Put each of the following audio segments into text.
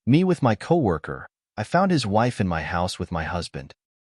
Me with my coworker. I found his wife in my house with my husband.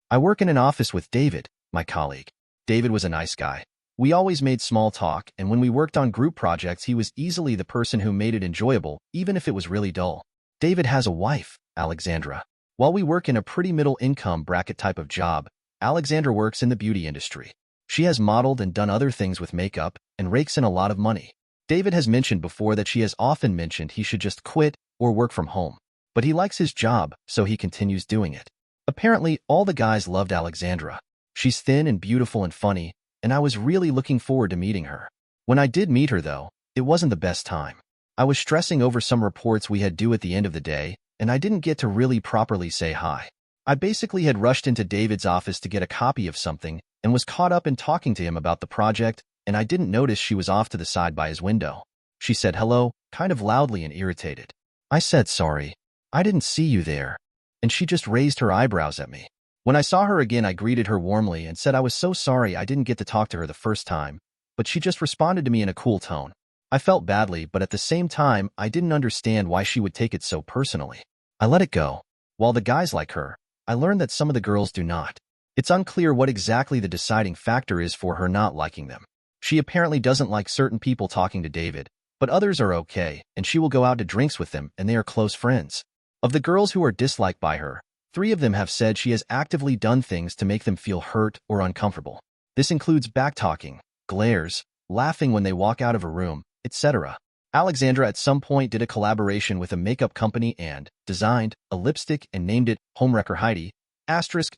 I work in an office with David, my colleague. David was a nice guy. We always made small talk, and when we worked on group projects, he was easily the person who made it enjoyable, even if it was really dull. David has a wife, Alexandra. While we work in a pretty middle-income bracket type of job, Alexandra works in the beauty industry. She has modeled and done other things with makeup and rakes in a lot of money. David has mentioned before that she has often mentioned he should just quit or work from home. But he likes his job, so he continues doing it. Apparently, all the guys loved Alexandra. She's thin and beautiful and funny, and I was really looking forward to meeting her. When I did meet her, though, it wasn't the best time. I was stressing over some reports we had due at the end of the day, and I didn't get to really properly say hi. I basically had rushed into David's office to get a copy of something and was caught up in talking to him about the project, and I didn't notice she was off to the side by his window. She said hello, kind of loudly and irritated. I said sorry. I didn't see you there. And she just raised her eyebrows at me. When I saw her again, I greeted her warmly and said I was so sorry I didn't get to talk to her the first time, but she just responded to me in a cool tone. I felt badly, but at the same time, I didn't understand why she would take it so personally. I let it go. While the guys like her, I learned that some of the girls do not. It's unclear what exactly the deciding factor is for her not liking them. She apparently doesn't like certain people talking to David, but others are okay, and she will go out to drinks with them, and they are close friends. Of the girls who are disliked by her, 3 of them have said she has actively done things to make them feel hurt or uncomfortable. This includes backtalking, glares, laughing when they walk out of a room, etc. Alexandra at some point did a collaboration with a makeup company and designed a lipstick and named it Homewrecker Heidi,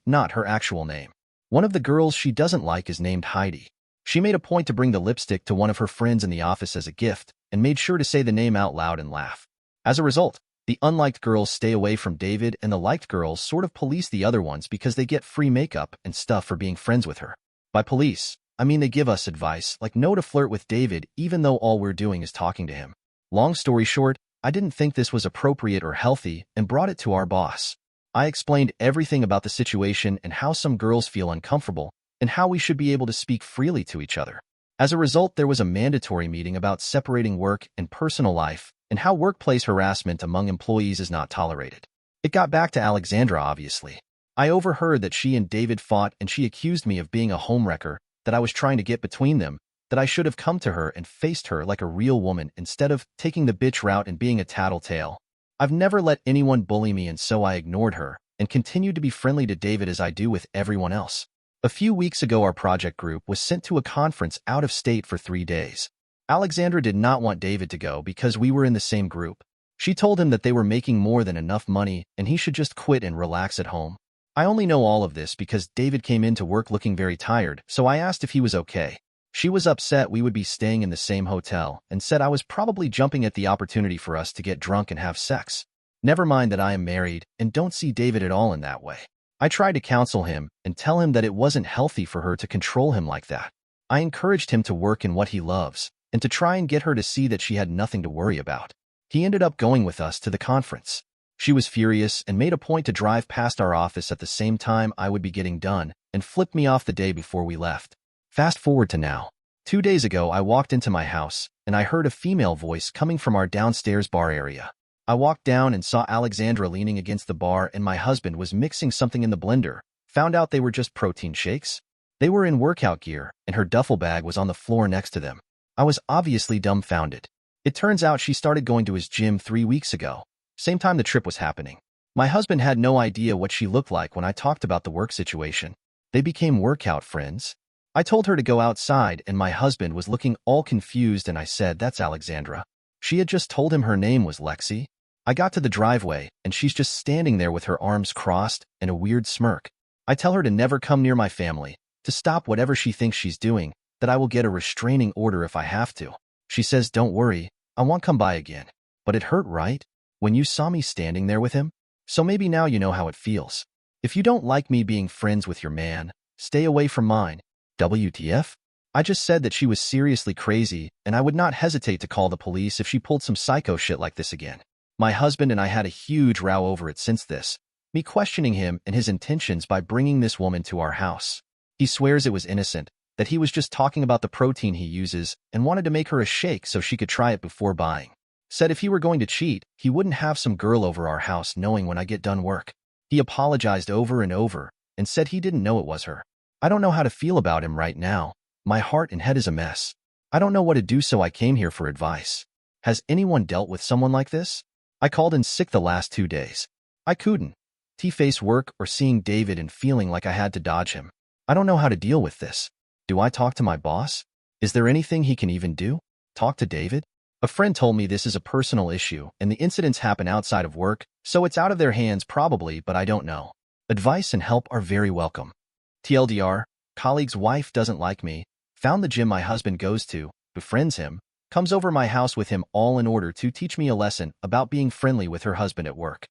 not her actual name. One of the girls she doesn't like is named Heidi. She made a point to bring the lipstick to one of her friends in the office as a gift and made sure to say the name out loud and laugh. As a result, the unliked girls stay away from David and the liked girls sort of police the other ones because they get free makeup and stuff for being friends with her. By police, I mean they give us advice, like no to flirt with David even though all we're doing is talking to him. Long story short, I didn't think this was appropriate or healthy and brought it to our boss. I explained everything about the situation and how some girls feel uncomfortable and how we should be able to speak freely to each other. As a result, there was a mandatory meeting about separating work and personal life and how workplace harassment among employees is not tolerated. It got back to Alexandra, obviously. I overheard that she and David fought and she accused me of being a homewrecker, that I was trying to get between them, that I should have come to her and faced her like a real woman instead of taking the bitch route and being a tattletale. I've never let anyone bully me, and so I ignored her and continued to be friendly to David as I do with everyone else. A few weeks ago, our project group was sent to a conference out of state for 3 days. Alexandra did not want David to go because we were in the same group. She told him that they were making more than enough money and he should just quit and relax at home. I only know all of this because David came into work looking very tired, so I asked if he was okay. She was upset we would be staying in the same hotel and said I was probably jumping at the opportunity for us to get drunk and have sex. Never mind that I am married and don't see David at all in that way. I tried to counsel him and tell him that it wasn't healthy for her to control him like that. I encouraged him to work in what he loves and to try and get her to see that she had nothing to worry about. He ended up going with us to the conference. She was furious and made a point to drive past our office at the same time I would be getting done and flipped me off the day before we left. Fast forward to now. 2 days ago, I walked into my house and I heard a female voice coming from our downstairs bar area. I walked down and saw Alexandra leaning against the bar and my husband was mixing something in the blender. Found out they were just protein shakes. They were in workout gear and her duffel bag was on the floor next to them. I was obviously dumbfounded. It turns out she started going to his gym 3 weeks ago, same time the trip was happening. My husband had no idea what she looked like when I talked about the work situation. They became workout friends. I told her to go outside and my husband was looking all confused and I said, "That's Alexandra." She had just told him her name was Lexi. I got to the driveway and she's just standing there with her arms crossed and a weird smirk. I tell her to never come near my family, to stop whatever she thinks she's doing, that I will get a restraining order if I have to. She says, "Don't worry, I won't come by again." But it hurt, right? When you saw me standing there with him? So maybe now you know how it feels. If you don't like me being friends with your man, stay away from mine. WTF? I just said that she was seriously crazy, and I would not hesitate to call the police if she pulled some psycho shit like this again. My husband and I had a huge row over it since this, me questioning him and his intentions by bringing this woman to our house. He swears it was innocent, that he was just talking about the protein he uses and wanted to make her a shake so she could try it before buying. Said if he were going to cheat, he wouldn't have some girl over our house knowing when I get done work. He apologized over and over and said he didn't know it was her. I don't know how to feel about him right now. My heart and head is a mess. I don't know what to do, so I came here for advice. Has anyone dealt with someone like this? I called in sick the last 2 days. I couldn't face work or seeing David and feeling like I had to dodge him. I don't know how to deal with this. Do I talk to my boss? Is there anything he can even do? Talk to David? A friend told me this is a personal issue and the incidents happen outside of work, so it's out of their hands probably, but I don't know. Advice and help are very welcome. TLDR, colleague's wife doesn't like me, found the gym my husband goes to, befriends him, comes over my house with him all in order to teach me a lesson about being friendly with her husband at work.